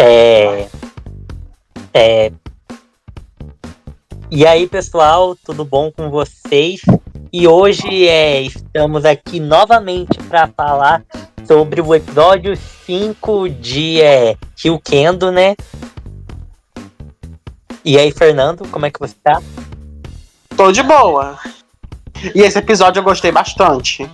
É, é, e aí, pessoal, tudo bom com vocês? E hoje estamos aqui novamente para falar sobre o episódio 5 de Ryukendo, né? E aí, Fernando, como é que você tá? Tô de boa. E esse episódio eu gostei bastante.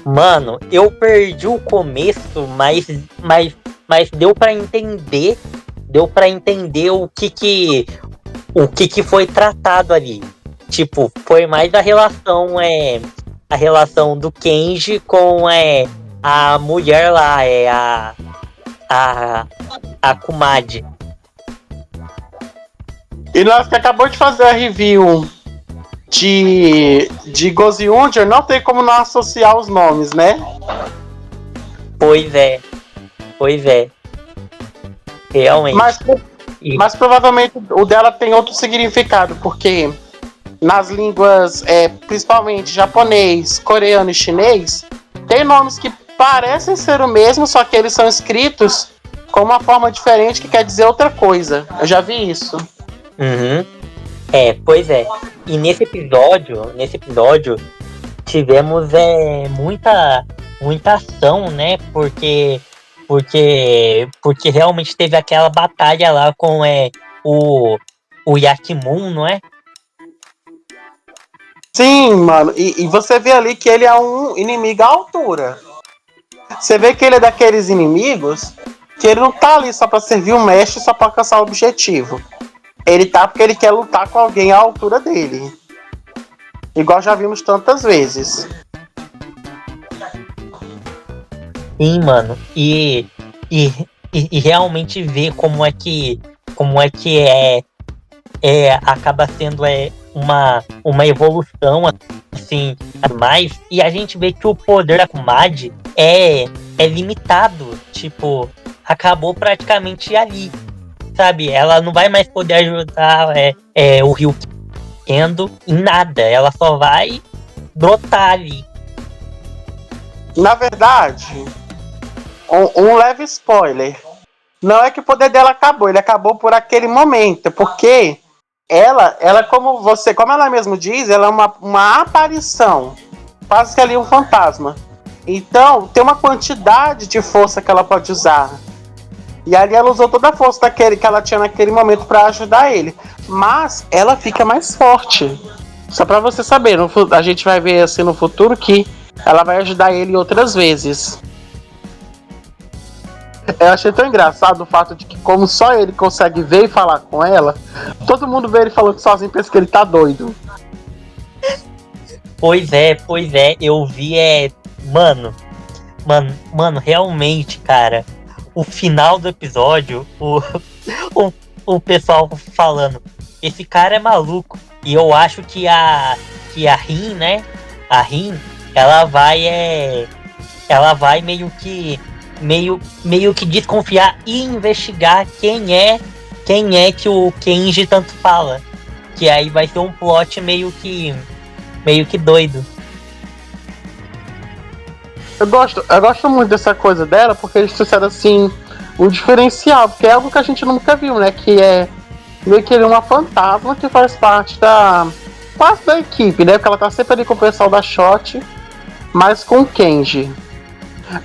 Mano, eu perdi o começo, mas deu pra entender, o que foi tratado ali. Tipo, foi mais a relação do Kenji com a mulher lá, a Kumade. E nós que acabou de fazer a review de Gozi Undier, não tem como não associar os nomes, né? Pois é. Realmente. Mas provavelmente o dela tem outro significado, porque nas línguas, principalmente japonês, coreano e chinês, tem nomes que parecem ser o mesmo, só que eles são escritos com uma forma diferente que quer dizer outra coisa. Eu já vi isso. Uhum. Pois é. E nesse episódio tivemos muita ação, né? Porque realmente teve aquela batalha lá com o Yakimun, não é? Sim, mano. E você vê ali que ele é um inimigo à altura. Você vê que ele é daqueles inimigos que ele não tá ali só pra servir o mestre, só pra alcançar o objetivo. Ele tá porque ele quer lutar com alguém à altura dele. Igual já vimos tantas vezes. Sim, mano. E realmente ver como é que acaba sendo uma evolução assim, mais. E a gente vê que o poder da Kumade é limitado. Tipo, acabou praticamente ali. Sabe, ela não vai mais poder ajudar o Ryukendo em nada. Ela só vai brotar ali. Na verdade, um leve spoiler. Não é que o poder dela acabou, ele acabou por aquele momento, porque ela como ela mesmo diz, ela é uma aparição, quase que ali um fantasma. Então, tem uma quantidade de força que ela pode usar. E ali ela usou toda a força que ela tinha naquele momento para ajudar ele. Mas ela fica mais forte. Só para você saber, a gente vai ver assim no futuro que ela vai ajudar ele outras vezes. Eu achei tão engraçado o fato de que, como só ele consegue ver e falar com ela, todo mundo vê ele falando sozinho, pensa que ele tá doido. Pois é, eu vi, mano, realmente, cara, o final do episódio, o pessoal falando, esse cara é maluco, e eu acho que a Rin, né, ela vai meio que desconfiar e investigar quem é que o Kenji tanto fala, que aí vai ser um plot meio que doido. Eu gosto muito dessa coisa dela, porque eles trouxeram assim um diferencial, porque é algo que a gente nunca viu, né? Que é meio que ele é uma fantasma que faz parte quase da equipe, né? Porque ela tá sempre ali com o pessoal da SHOT, mas com o Kenji.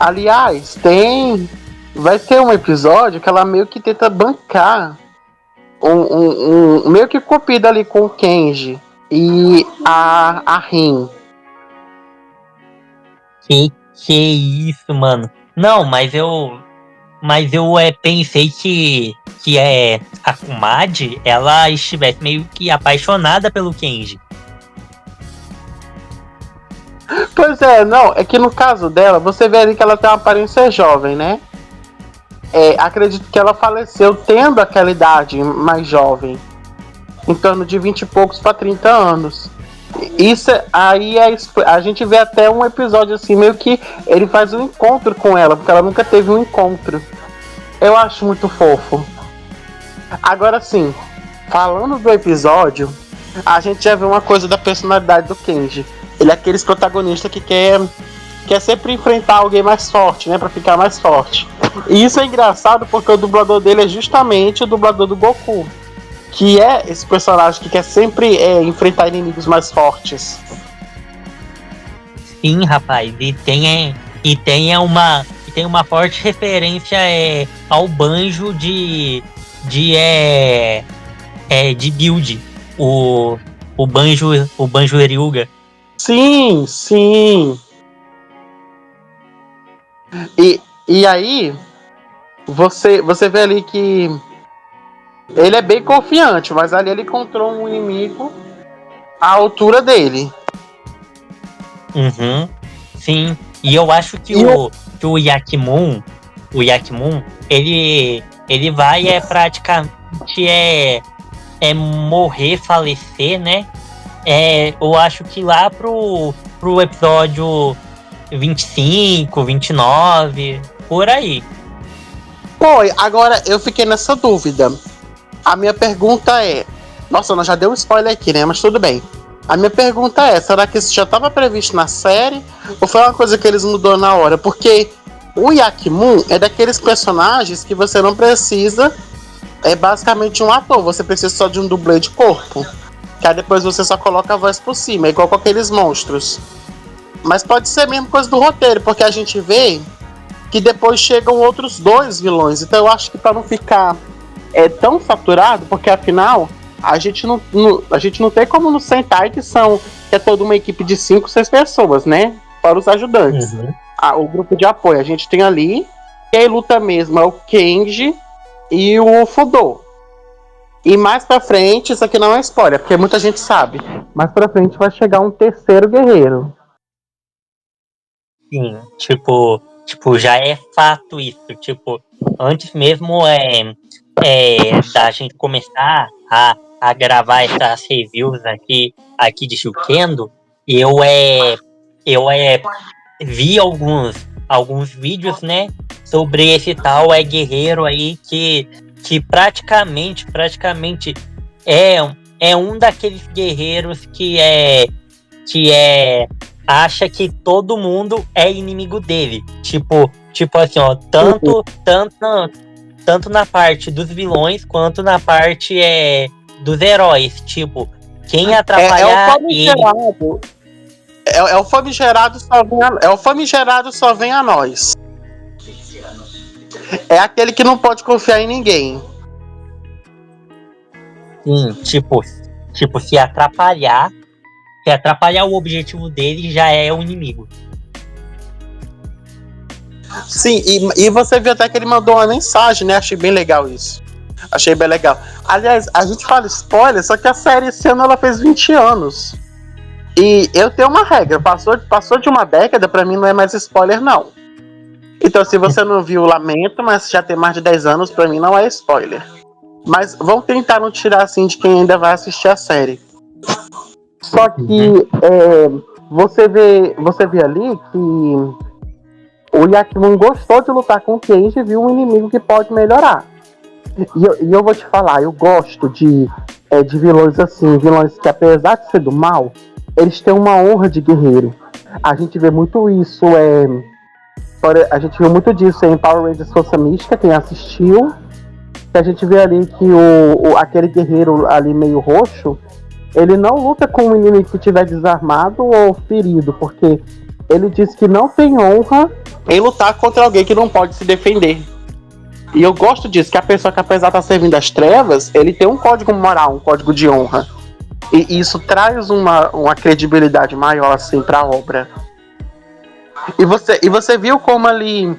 Aliás, vai ter um episódio que ela meio que tenta bancar meio que copida ali com o Kenji e a Rin. Que isso, mano. Não, mas eu pensei que a Kumade, ela estivesse meio que apaixonada pelo Kenji. Pois é, não, é que no caso dela, você vê ali que ela tem uma aparência jovem, né? Acredito que ela faleceu tendo aquela idade mais jovem, em torno de 20 e poucos para 30 anos. Isso aí a gente vê até um episódio assim, meio que ele faz um encontro com ela, porque ela nunca teve um encontro. Eu acho muito fofo. Agora sim, falando do episódio, a gente já vê uma coisa da personalidade do Kenji. Ele é aqueles protagonistas que quer sempre enfrentar alguém mais forte, né, pra ficar mais forte. E isso é engraçado porque o dublador dele é justamente o dublador do Goku, que é esse personagem que quer sempre enfrentar inimigos mais fortes. Sim, rapaz, e tem uma forte referência ao Banjo de Build, o Banjo Ryuga. Sim, sim. E aí, você vê ali que ele é bem confiante, mas ali ele encontrou um inimigo à altura dele. Uhum, sim. E eu acho que que o Yakimoon, ele vai praticamente morrer, falecer, né? Eu acho que lá pro episódio 25, 29, por aí. Foi, agora eu fiquei nessa dúvida. A minha pergunta é... Nossa, nós já deu um spoiler aqui, né? Mas tudo bem. A minha pergunta é, será que isso já estava previsto na série? Ou foi uma coisa que eles mudou na hora? Porque o Yakimoon é daqueles personagens que você não precisa... É basicamente um ator. Você precisa só de um dublê de corpo. Que aí depois você só coloca a voz por cima. É igual com aqueles monstros. Mas pode ser mesmo coisa do roteiro. Porque a gente vê que depois chegam outros 2 vilões. Então eu acho que para não ficar tão saturado, porque afinal a gente não tem como no Sentai que é toda uma equipe de 5, 6 pessoas, né? Para os ajudantes. Uhum. O grupo de apoio. A gente tem ali, quem luta mesmo é o Kenji e o Fudô. E mais pra frente, isso aqui não é spoiler, porque muita gente sabe. Mais pra frente vai chegar um terceiro guerreiro. Sim, tipo, já é fato isso. Tipo, antes mesmo da gente começar a gravar essas reviews aqui de Shukendo, eu vi alguns vídeos, né, sobre esse tal guerreiro aí que praticamente é um daqueles guerreiros que acha que todo mundo é inimigo dele. Tipo assim, ó, tanto na parte dos vilões quanto na parte dos heróis. Tipo, quem atrapalhar ele. O famigerado só vem a nós. É aquele que não pode confiar em ninguém. Sim, tipo, se atrapalhar o objetivo dele, já é o inimigo. Sim, e você viu até que ele mandou uma mensagem, né? Achei bem legal isso. Achei bem legal. Aliás, a gente fala spoiler, só que a série esse ano ela fez 20 anos. E eu tenho uma regra, passou de uma década, pra mim não é mais spoiler, não. Então, se você não viu, lamento, mas já tem mais de 10 anos, pra mim não é spoiler. Mas vamos tentar não tirar assim de quem ainda vai assistir a série. Só que você vê ali que o Yakimoon gostou de lutar com o Kenji e viu um inimigo que pode melhorar. E eu vou te falar, eu gosto de vilões assim, vilões que apesar de ser do mal, eles têm uma honra de guerreiro. A gente vê muito isso, a gente viu muito disso em Power Rangers Força Mística, quem assistiu, que a gente vê ali que aquele guerreiro ali meio roxo, ele não luta com um inimigo que estiver desarmado ou ferido, porque ele diz que não tem honra em lutar contra alguém que não pode se defender. E eu gosto disso, que a pessoa que apesar de estar servindo as trevas, ele tem um código moral, um código de honra. E isso traz uma credibilidade maior assim para a obra. E você viu como ali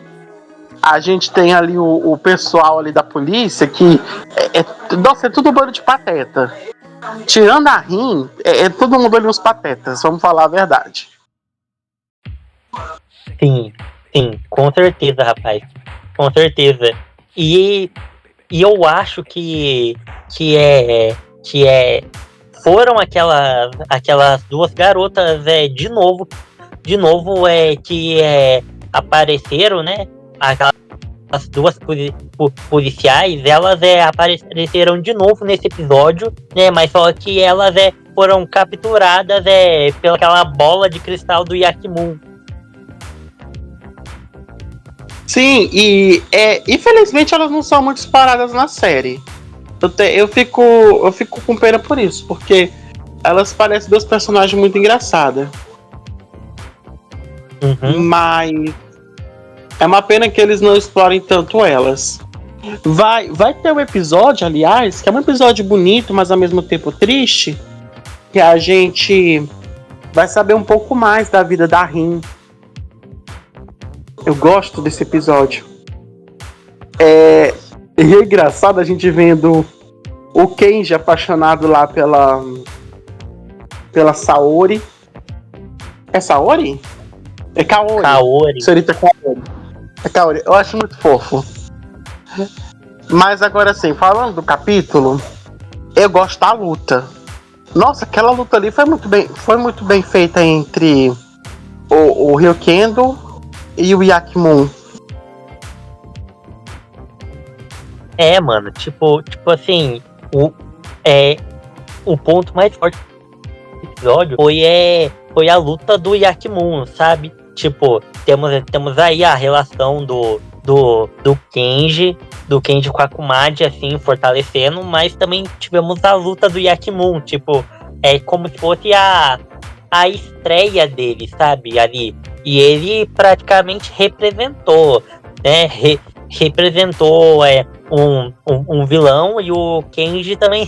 a gente tem ali o pessoal ali da polícia que nossa, é tudo um bando de pateta. Tirando a Rin, todo mundo ali uns patetas, vamos falar a verdade. Sim, com certeza, rapaz. Com certeza. E eu acho que foram aquelas 2 garotas de novo que apareceram, né? As 2 policiais, elas apareceram de novo nesse episódio, né? Mas só que elas foram capturadas pelaquela bola de cristal do Yakimoon. Sim, e infelizmente elas não são muito disparadas na série. Eu fico com pena por isso, porque elas parecem duas personagens muito engraçadas. Uhum. Mas é uma pena que eles não explorem tanto elas. Vai ter um episódio, aliás, que é um episódio bonito, mas ao mesmo tempo triste, que a gente vai saber um pouco mais da vida da Rin. Eu gosto desse episódio. E é engraçado a gente vendo o Kenji apaixonado lá pela Saori. É Saori? É Kaori. Kaori. Senhorita Kaori. É Kaori. Eu acho muito fofo. Mas agora sim, falando do capítulo, eu gosto da luta. Nossa, aquela luta ali foi muito bem feita entre o Ryukendo e o Yakimun. Mano, tipo assim, o ponto mais forte do episódio foi a luta do Yakimun, sabe? Tipo, temos aí a relação do Kenji com a Akumadi, assim, fortalecendo, mas também tivemos a luta do Yakimun, tipo, como se fosse a estreia dele, sabe, ali. E ele praticamente representou, né, representou um vilão, e o Kenji também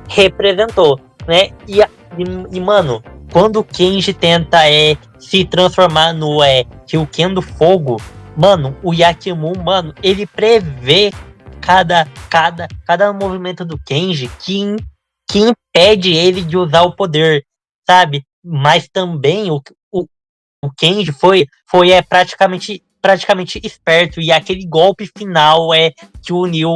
representou, né, e mano, quando o Kenji tenta se transformar no Ryuken do Fogo, mano, o Yakimun, mano, ele prevê cada movimento do Kenji que impede ele de usar o poder, sabe? Mas também o Kenji foi praticamente esperto, e aquele golpe final que uniu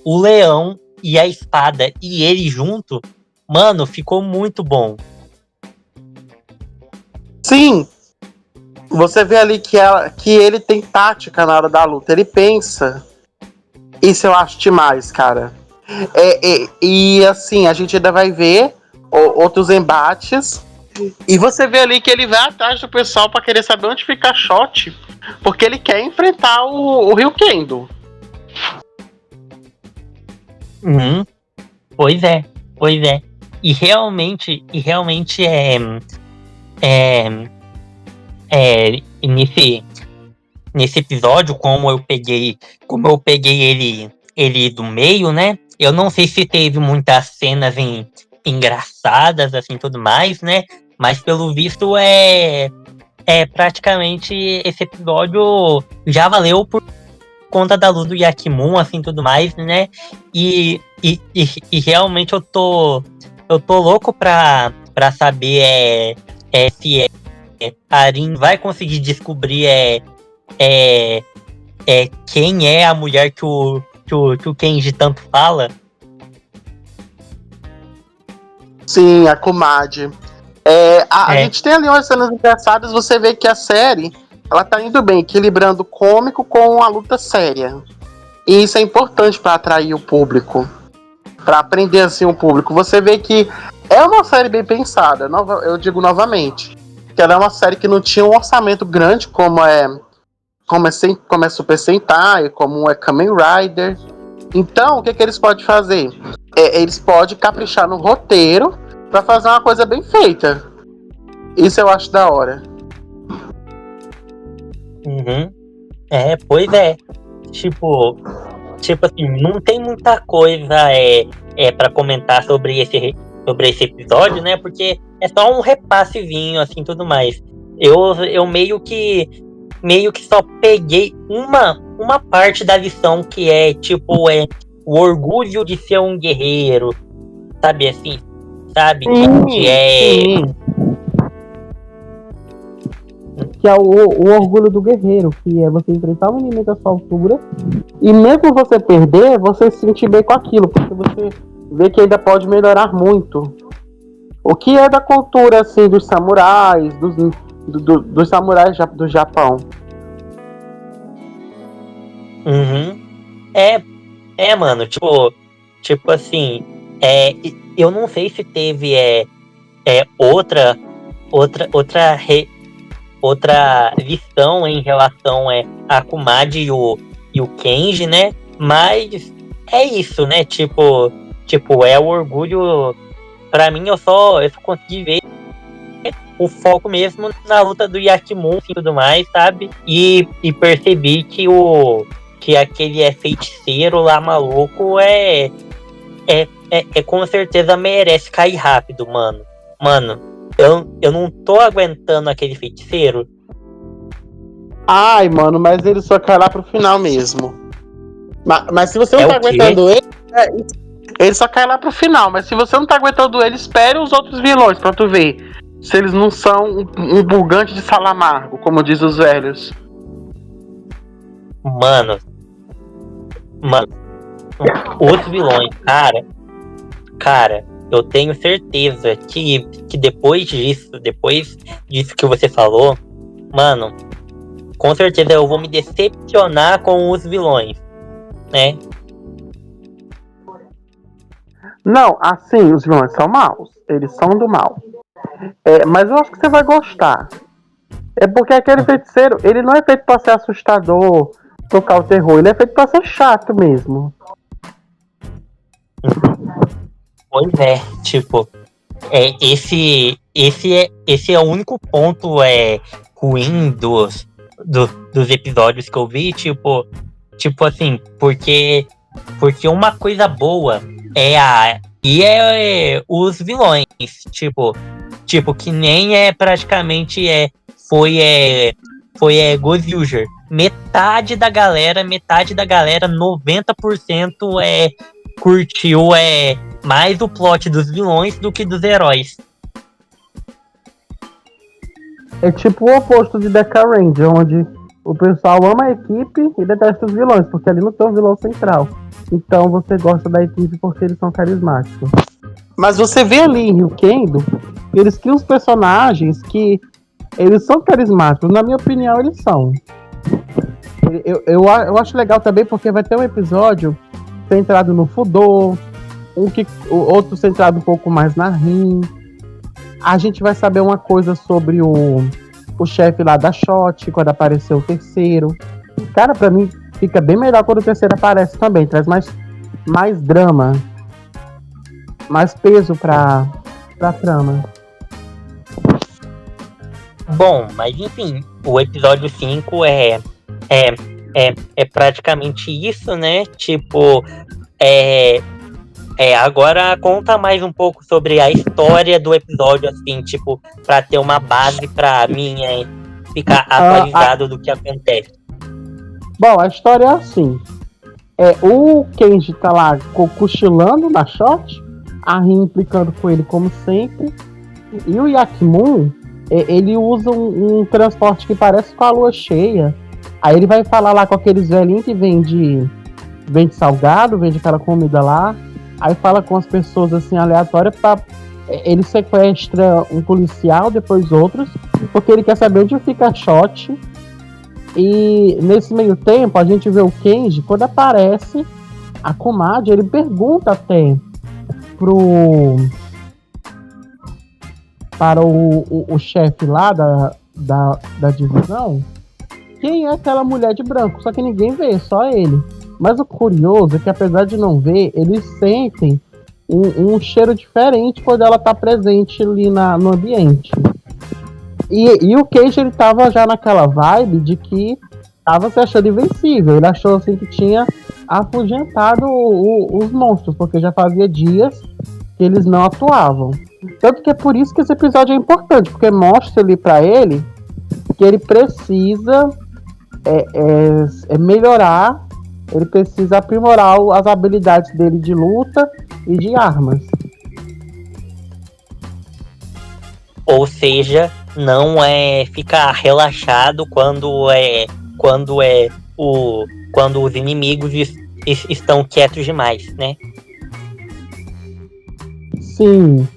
o leão e a espada e ele junto, mano, ficou muito bom. Sim, você vê ali que ele tem tática na hora da luta, ele pensa. Isso eu acho demais, cara. E assim, a gente ainda vai ver outros embates. E você vê ali que ele vai atrás do pessoal pra querer saber onde fica a Shot, porque ele quer enfrentar o Ryukendo. Uhum. Pois é. E realmente nesse episódio, como eu peguei ele do meio, né? Eu não sei se teve muitas cenas engraçadas, assim, tudo mais, né? Mas pelo visto praticamente esse episódio já valeu por conta da luz do Yakimun, assim, tudo mais, né? E realmente eu tô louco pra saber se a Rin vai conseguir descobrir quem é a mulher que o Kenji tanto fala. Sim, a Kumadi. A gente tem ali umas cenas engraçadas, você vê que a série ela tá indo bem, equilibrando o cômico com a luta séria. E isso é importante para atrair o público, para aprender assim o público. Você vê que é uma série bem pensada, eu digo novamente, que ela é uma série que não tinha um orçamento grande como é Super Sentai, como é Kamen Rider. Então, o que eles podem fazer? Eles podem caprichar no roteiro para fazer uma coisa bem feita. Isso eu acho da hora. Uhum. Pois é. Tipo assim, não tem muita coisa para comentar sobre esse episódio, né? Porque é só um repassezinho, assim, tudo mais. Eu meio que só peguei uma parte da lição, que o orgulho de ser um guerreiro, sabe, assim, sabe? Sim. Que é o orgulho do guerreiro, que é você enfrentar um inimigo à sua altura, e mesmo você perder, você se sentir bem com aquilo, porque você vê que ainda pode melhorar muito. O que é da cultura, assim, dos samurais, dos samurais do Japão. Uhum. Mano, tipo assim, eu não sei se teve outra outra lição em relação a Kumaji e o Kenji, né? Mas é isso, né? Tipo, é o orgulho. Pra mim, eu só consegui ver o foco mesmo na luta do Yakimun e tudo mais, sabe? E percebi que aquele feiticeiro lá maluco com certeza merece cair rápido, mano. Mano, eu não tô aguentando aquele feiticeiro. Ai, mano, mas ele só cai lá pro final mesmo. Mas se você não tá o quê? aguentando ele, ele só cai lá pro final. Mas se você não tá aguentando ele, espere os outros vilões pra tu ver se eles não são um bugante de salamargo, como diz os velhos. Mano, os vilões, cara, eu tenho certeza que depois disso que você falou, mano, com certeza eu vou me decepcionar com os vilões, né? Não, assim, os vilões são maus. Eles são do mal. Mas eu acho que você vai gostar. É porque aquele feiticeiro, ele não é feito pra ser assustador, tocar o terror. Ele é feito pra ser chato mesmo. Pois é, tipo, esse é o único ponto ruim dos episódios que eu vi, tipo assim, porque uma coisa boa é os vilões, tipo que nem praticamente foi Ghost User. Metade da galera, 90% curtiu mais o plot dos vilões do que dos heróis. É tipo o oposto de Deca Ranger, onde o pessoal ama a equipe e detesta os vilões, porque ali não tem um vilão central. Então você gosta da equipe porque eles são carismáticos. Mas você vê ali em Ryukendo, eles criam os personagens que eles são carismáticos. Na minha opinião, eles são. Eu acho legal também porque vai ter um episódio centrado no Fudô, outro centrado um pouco mais na Rin. A gente vai saber uma coisa sobre o chefe lá da Shot, quando apareceu o terceiro. Cara, pra mim fica bem melhor quando o terceiro aparece também. Traz mais drama, mais peso pra trama. Bom, mas enfim, o episódio 5 é praticamente isso, né? Tipo, agora conta mais um pouco sobre a história do episódio, assim, tipo, pra ter uma base pra mim ficar atualizado do que acontece. Bom, a história é assim. O Kenji tá lá cochilando na Shot, a Rin implicando com ele como sempre, e o Yakimun, ele usa um transporte que parece com a lua cheia. Aí ele vai falar lá com aqueles velhinhos que vende salgado, vende aquela comida lá. Aí fala com as pessoas assim aleatórias. Ele sequestra um policial, depois outros, porque ele quer saber onde fica a Shot. E nesse meio tempo a gente vê o Kenji, quando aparece a Kumaji, ele pergunta até para o chefe lá da divisão quem é aquela mulher de branco, só que ninguém vê, só ele. Mas o curioso é que, apesar de não ver, eles sentem um cheiro diferente quando ela tá presente ali no ambiente. E o Kenji, ele tava já naquela vibe de que tava se achando invencível. Ele achou assim que tinha afugentado os monstros, porque já fazia dias que eles não atuavam. Tanto que é por isso que esse episódio é importante, porque mostra ali pra ele que ele precisa melhorar, ele precisa aprimorar as habilidades dele de luta e de armas. Ou seja, não ficar relaxado quando os inimigos estão quietos demais, né? Sim.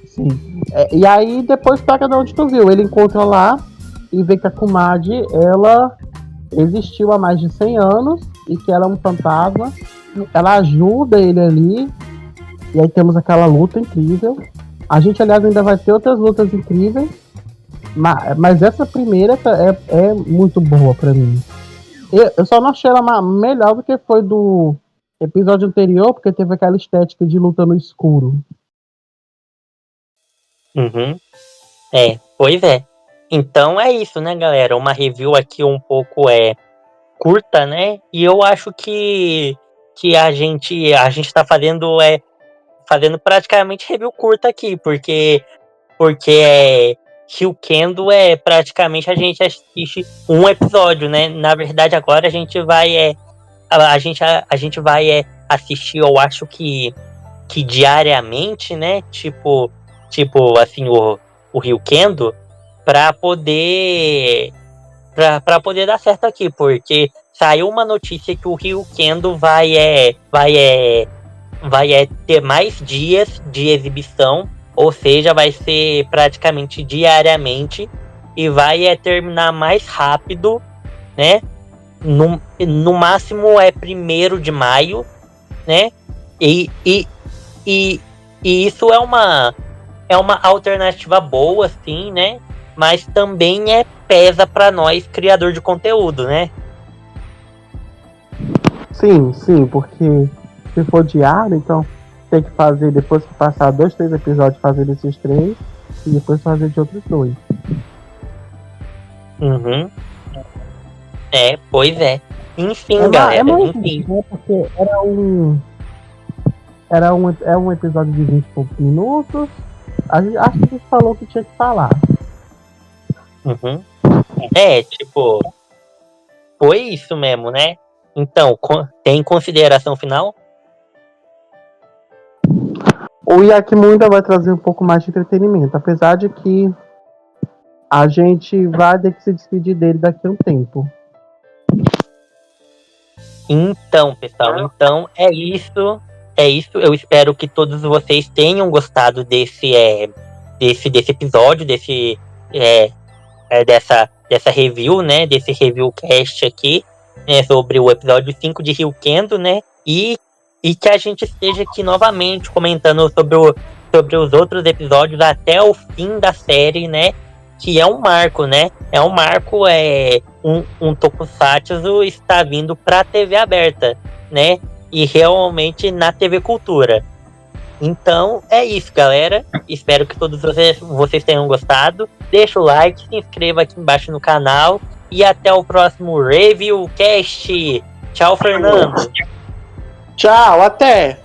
E aí depois pega de onde tu viu. Ele encontra lá e vê que a Kumaji, ela existiu há mais de 100 anos e que ela é um fantasma. Ela ajuda ele ali. E aí temos aquela luta incrível. A gente, aliás, ainda vai ter outras lutas incríveis. Mas essa primeira é muito boa pra mim. Eu só não achei ela melhor do que foi do episódio anterior, porque teve aquela estética de luta no escuro. Uhum. Pois é. Então é isso, né, galera? Uma review aqui um pouco curta, né? E eu acho que a gente tá fazendo praticamente review curta aqui, porque Ryukendo praticamente a gente assiste um episódio, né? Na verdade agora a gente vai a gente vai assistir, eu acho que diariamente, né? Tipo assim, o Ryukendo, para poder dar certo aqui, porque saiu uma notícia que o Ryukendo vai ter mais dias de exibição, ou seja, vai ser praticamente diariamente e vai terminar mais rápido, né? No máximo 1º de maio, né? E isso é uma alternativa boa, sim, né? Mas também pesa para nós, criador de conteúdo, né? Sim, porque se for diário, então tem que fazer, depois que passar 2, 3 episódios, fazer desses 3 e depois fazer de outros 2. Uhum. Pois é. Enfim, galera, enfim. Né, porque é um episódio de 20 e poucos minutos. Acho que a gente falou o que tinha que falar. Uhum. Foi isso mesmo, né? Então, tem consideração final? O Yakimu ainda vai trazer um pouco mais de entretenimento, apesar de que a gente vai ter que se despedir dele daqui a um tempo. Então, pessoal, é isso. Eu espero que todos vocês tenham gostado desse episódio, dessa review, né? Desse review cast aqui, né, sobre o episódio 5 de Ryukendo, né? E que a gente esteja aqui novamente comentando sobre os outros episódios até o fim da série, né? Que é um marco, né? Um Tokusatsu está vindo para a TV aberta, né? E realmente na TV Cultura. Então é isso, galera. Espero que todos vocês tenham gostado. Deixa o like, se inscreva aqui embaixo no canal e até o próximo Reviewcast. Tchau, Fernando. Tchau, até.